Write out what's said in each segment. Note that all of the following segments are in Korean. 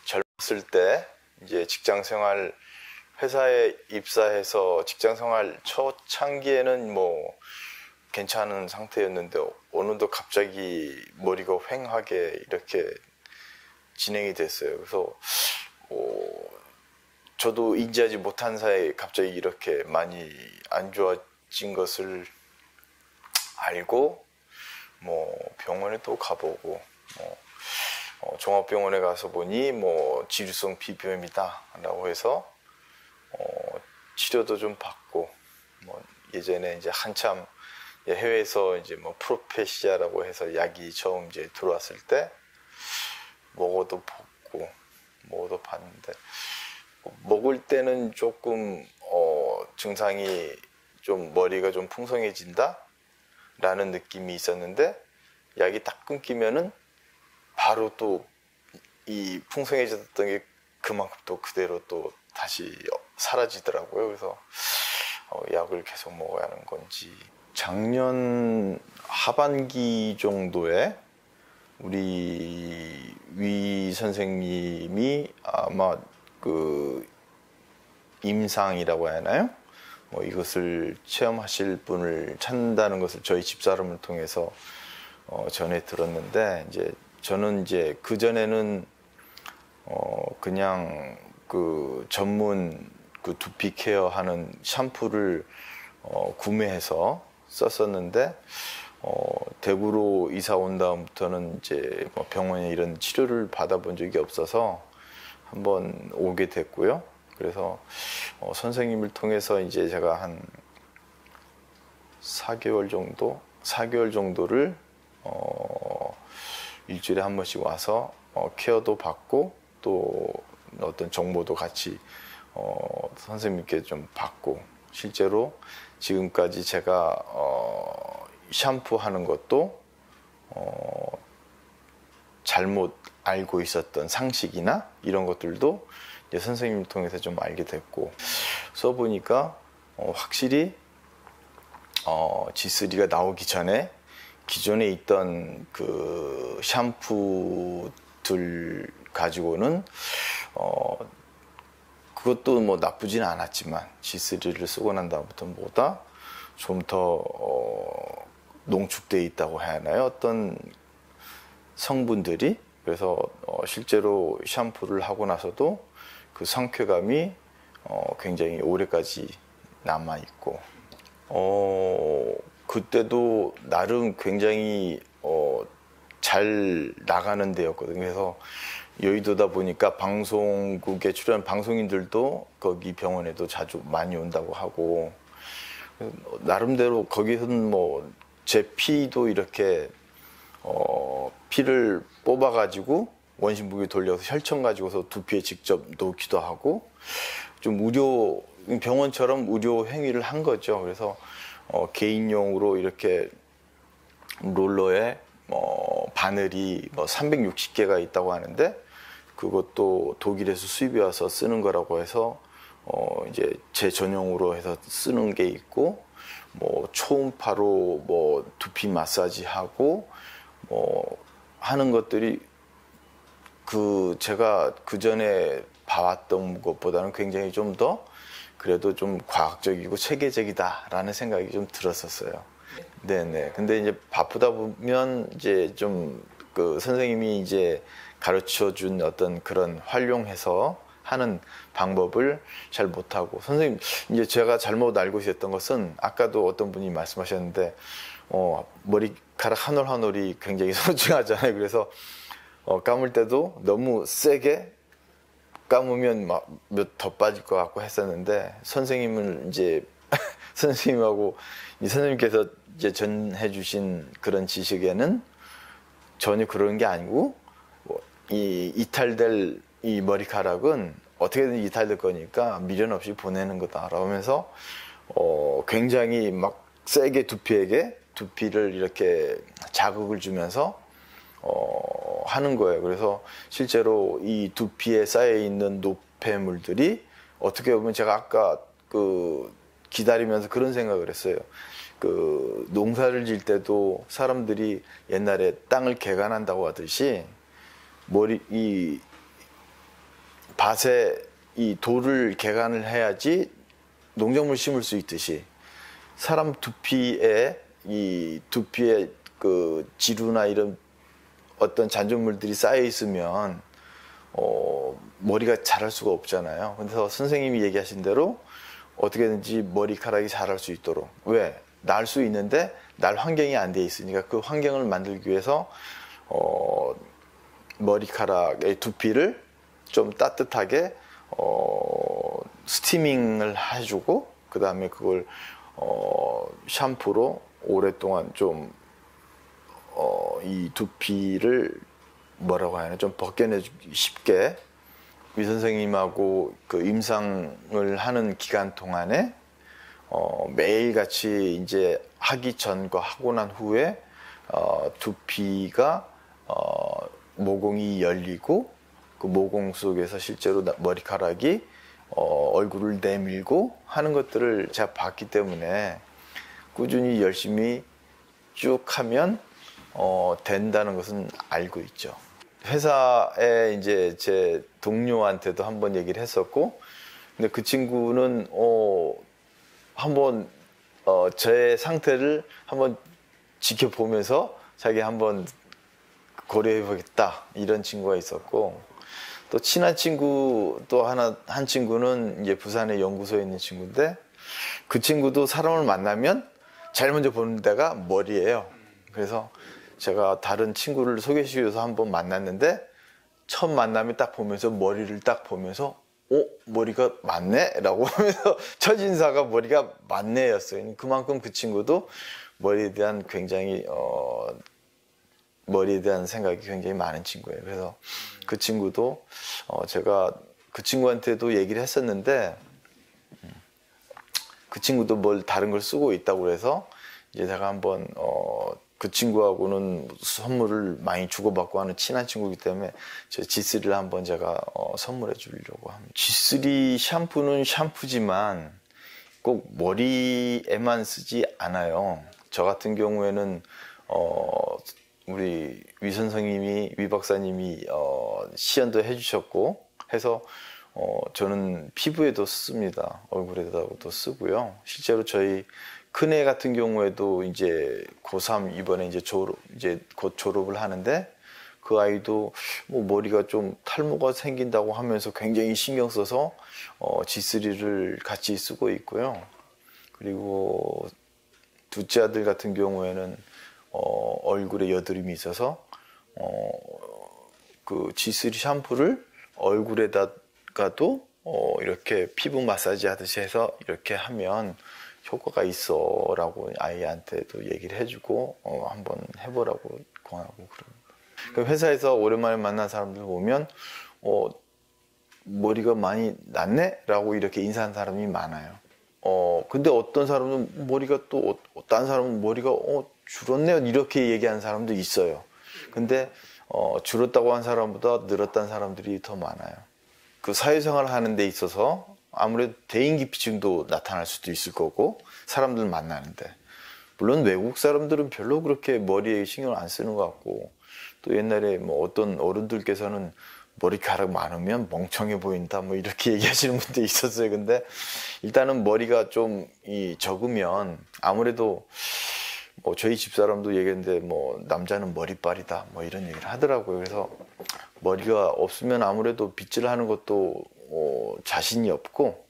젊었을 때 이제 직장 생활 회사에 입사해서 직장 생활 초창기에는 뭐 괜찮은 상태였는데 어느덧 갑자기 머리가 휑하게 이렇게 진행이 됐어요. 그래서 저도 인지하지 못한 사이에 갑자기 이렇게 많이 안 좋아진 것을 알고 뭐 병원에 또 가보고 종합병원에 가서 보니 뭐 지루성 피부염이다 라고 해서 치료도 좀 받고 뭐 예전에 이제 한참 해외에서 이제 뭐 프로페시아라고 해서 약이 처음 이제 들어왔을 때 먹어도 봤는데 먹을 때는 조금 증상이 좀 머리가 좀 풍성해진다 라는 느낌이 있었는데 약이 딱 끊기면은 바로 또 이 풍성해졌던 게 그만큼 또 그대로 또 다시 사라지더라고요. 그래서 약을 계속 먹어야 하는 건지. 작년 하반기 정도에 우리 위 선생님이 아마 그 임상이라고 해야 하나요? 뭐 이것을 체험하실 분을 찾는다는 것을 저희 집사람을 통해서 전해 들었는데, 이제 저는 이제 그 전에는 그냥 그 전문 그 두피 케어 하는 샴푸를 구매해서 썼었는데, 대구로 이사 온 다음부터는 이제 뭐 병원에 이런 치료를 받아본 적이 없어서 한번 오게 됐고요. 그래서 선생님을 통해서 이제 제가 한 4개월 정도를 일주일에 한 번씩 와서 케어도 받고 또 어떤 정보도 같이 선생님께 좀 받고, 실제로 지금까지 제가 샴푸 하는 것도 잘못 알고 있었던 상식이나 이런 것들도 이제 선생님을 통해서 좀 알게 됐고, 써보니까 확실히 G3가 나오기 전에 기존에 있던 그 샴푸들 가지고는 그것도 뭐 나쁘지는 않았지만 G3를 쓰고 난 다음부터보다 좀 더 농축되어 있다고 해야 하나요? 어떤 성분들이. 그래서 실제로 샴푸를 하고 나서도 그 상쾌감이 굉장히 오래까지 남아있고, 그때도 나름 굉장히 잘 나가는 데였거든요. 그래서 여의도다 보니까 방송국에 출연한 방송인들도 거기 병원에도 자주 많이 온다고 하고, 나름대로 거기서는 뭐 제 피도 이렇게 피를 뽑아가지고 원심부에 돌려서 혈청 가지고서 두피에 직접 놓기도 하고, 좀 병원처럼 의료 행위를 한 거죠. 그래서 개인용으로 이렇게 롤러에 바늘이 뭐 360개가 있다고 하는데, 그것도 독일에서 수입해 와서 쓰는 거라고 해서 이제 제 전용으로 해서 쓰는 게 있고, 뭐 초음파로 뭐 두피 마사지 하고 뭐 하는 것들이 제가 그 전에 봐왔던 것보다는 굉장히 좀 더 그래도 좀 과학적이고 체계적이다라는 생각이 좀 들었었어요. 네네. 근데 이제 바쁘다 보면 이제 좀 그 선생님이 이제 가르쳐 준 어떤 그런 활용해서 하는 방법을 잘 못하고, 선생님 이제 제가 잘못 알고 있었던 것은 아까도 어떤 분이 말씀하셨는데 머리카락 한 올 한 올이 굉장히 소중하잖아요. 그래서 감을 때도 너무 세게 감으면 막 몇 더 빠질 것 같고 했었는데, 선생님을 이제 선생님하고 선생님께서 이제 전해 주신 그런 지식에는 전혀 그런 게 아니고, 이 이탈될 이 머리카락은 어떻게든 이탈될 거니까 미련 없이 보내는 거다라고 하면서 굉장히 막 세게 두피를 이렇게 자극을 주면서 하는 거예요. 그래서 실제로 이 두피에 쌓여 있는 노폐물들이 어떻게 보면 제가 아까 그 기다리면서 그런 생각을 했어요. 그 농사를 질 때도 사람들이 옛날에 땅을 개간한다고 하듯이 이 밭에 이 돌을 개간을 해야지 농작물 심을 수 있듯이 사람 두피에 그 지루나 이런 어떤 잔존물들이 쌓여 있으면 머리가 자랄 수가 없잖아요. 그래서 선생님이 얘기하신 대로 어떻게든지 머리카락이 자랄 수 있도록, 왜? 날 수 있는데 날 환경이 안 돼 있으니까 그 환경을 만들기 위해서 머리카락의 두피를 좀 따뜻하게 스티밍을 해주고, 그 다음에 그걸 샴푸로 오랫동안 좀 이 두피를 뭐라고 하나 좀 벗겨내주기 쉽게, 위 선생님하고 그 임상을 하는 기간 동안에 매일같이 이제 하기 전과 하고 난 후에 두피가 모공이 열리고 그 모공 속에서 실제로 머리카락이 얼굴을 내밀고 하는 것들을 제가 봤기 때문에 꾸준히 열심히 쭉 하면 된다는 것은 알고 있죠. 회사에 이제 제 동료한테도 한번 얘기를 했었고, 근데 그 친구는 한번 제 상태를 한번 지켜보면서 자기 한번 고려해보겠다 이런 친구가 있었고, 또 친한 친구 또 한 친구는 이제 부산에 연구소에 있는 친구인데, 그 친구도 사람을 만나면 제일 먼저 보는 데가 머리예요. 그래서 제가 다른 친구를 소개시켜줘서 한번 만났는데, 첫 만남에 딱 보면서 머리를 딱 보면서 머리가 맞네? 라고 하면서 첫인사가 머리가 맞네 였어요. 그만큼 그 친구도 머리에 대한 굉장히 머리에 대한 생각이 굉장히 많은 친구예요. 그래서 그 친구도 제가 그 친구한테도 얘기를 했었는데, 그 친구도 뭘 다른 걸 쓰고 있다고 그래서 이제 제가 한번 그 친구하고는 선물을 많이 주고받고 하는 친한 친구이기 때문에 저 G3를 한번 제가 선물해 주려고 합니다. G3 샴푸는 샴푸지만 꼭 머리에만 쓰지 않아요. 저 같은 경우에는 우리 위 선생님이, 위 박사님이 시연도 해주셨고 해서 저는 피부에도 씁니다. 얼굴에다가도 쓰고요. 실제로 저희 큰애 같은 경우에도 이제 고3 이번에 이제 곧 졸업을 하는데, 그 아이도 뭐 머리가 좀 탈모가 생긴다고 하면서 굉장히 신경 써서 G3를 같이 쓰고 있고요. 그리고 둘째 아들 같은 경우에는 얼굴에 여드름이 있어서 그 G3 샴푸를 얼굴에다가도 이렇게 피부 마사지 하듯이 해서 이렇게 하면 효과가 있어 라고 아이한테도 얘기를 해주고 한번 해보라고 권하고 그럽니다. 회사에서 오랜만에 만난 사람들 보면 머리가 많이 났네? 라고 이렇게 인사하는 사람이 많아요. 근데 어떤 사람은 머리가 또 다른 사람은 머리가 줄었네요 이렇게 얘기하는 사람도 있어요. 근데 줄었다고 한 사람보다 늘었다는 사람들이 더 많아요. 그 사회생활을 하는 데 있어서 아무래도 대인기피증도 나타날 수도 있을 거고, 사람들 만나는데, 물론 외국 사람들은 별로 그렇게 머리에 신경을 안 쓰는 것 같고, 또 옛날에 뭐 어떤 어른들께서는 머리카락 많으면 멍청해 보인다 뭐 이렇게 얘기하시는 분도 있었어요. 근데 일단은 머리가 좀 적으면 아무래도 뭐 저희 집사람도 얘기했는데 뭐 남자는 머리빨이다 뭐 이런 얘기를 하더라고요. 그래서 머리가 없으면 아무래도 빗질 하는 것도 자신이 없고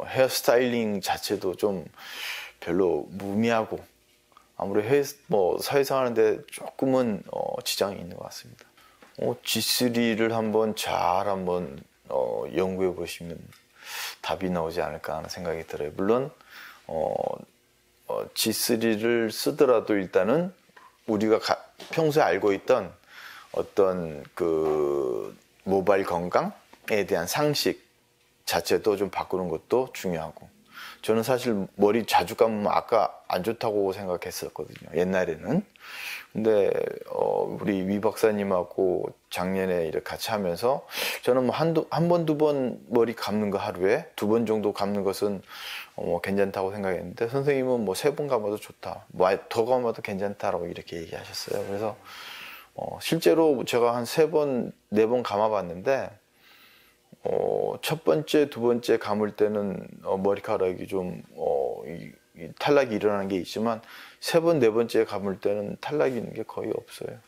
헤어스타일링 자체도 좀 별로 무미하고, 아무래도 사회생활 하는데 조금은 지장이 있는 것 같습니다. G3를 한번 연구해 보시면 답이 나오지 않을까 하는 생각이 들어요. 물론 G3를 쓰더라도 일단은 우리가 평소에 알고 있던 어떤 그 모발 건강에 대한 상식 자체도 좀 바꾸는 것도 중요하고, 저는 사실 머리 자주 감으면 아까 안 좋다고 생각했었거든요. 옛날에는. 근데 우리 위 박사님하고 작년에 이렇게 같이 하면서 저는 뭐 한 번, 두 번 머리 감는 거 하루에 2번 정도 감는 것은 괜찮다고 생각했는데 선생님은 뭐 3번 감아도 좋다. 뭐 더 감아도 괜찮다라고 이렇게 얘기하셨어요. 그래서 실제로 제가 한 3번, 4번 감아봤는데 첫 번째, 두 번째 감을 때는 머리카락이 좀 탈락이 일어나는 게 있지만 3번, 4번째 감을 때는 탈락이 있는 게 거의 없어요.